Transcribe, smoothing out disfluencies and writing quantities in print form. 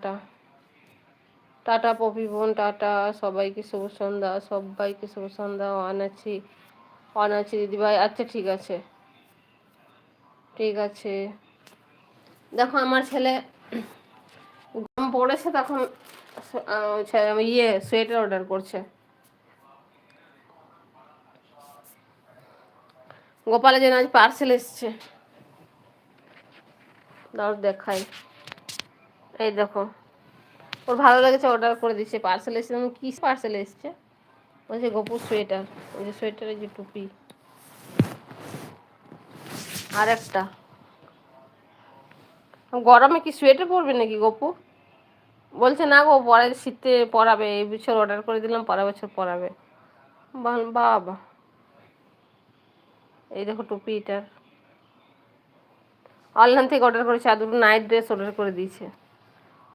Tata tata poppy বোন, tata. সবাইকে শুভ সন্ধ্যা, সবাইকে শুভ সন্ধ্যা। অনাছি দিদিভাই, আচ্ছা ঠিক আছে ঠিক আছে। দেখো আমার ছেলে গরম পড়েছে তখন সোয়েটার অর্ডার করছে। গোপালের জন্য আজ পার্সেল এসছে, দাও দেখাই। এই দেখো, ওর ভালো লেগেছে, অর্ডার করে দিচ্ছে। পার্সেল এসছে, কি পার্সেল এসছে? বলছে গোপুর সোয়েটার, ওই যে সোয়েটারের যে টুপি আর একটা। গরমে কি সোয়েটার পরবে নাকি গপু? বলছে না গো, পরের শীতে পরাবে, এই বছর অর্ডার করে দিলাম, পরের বছর পরাবে। বাবা, এই দেখো টুপি, এটার অনলাইন থেকে অর্ডার করেছে, আর দুটো নাইট ড্রেস অর্ডার করে দিয়েছে।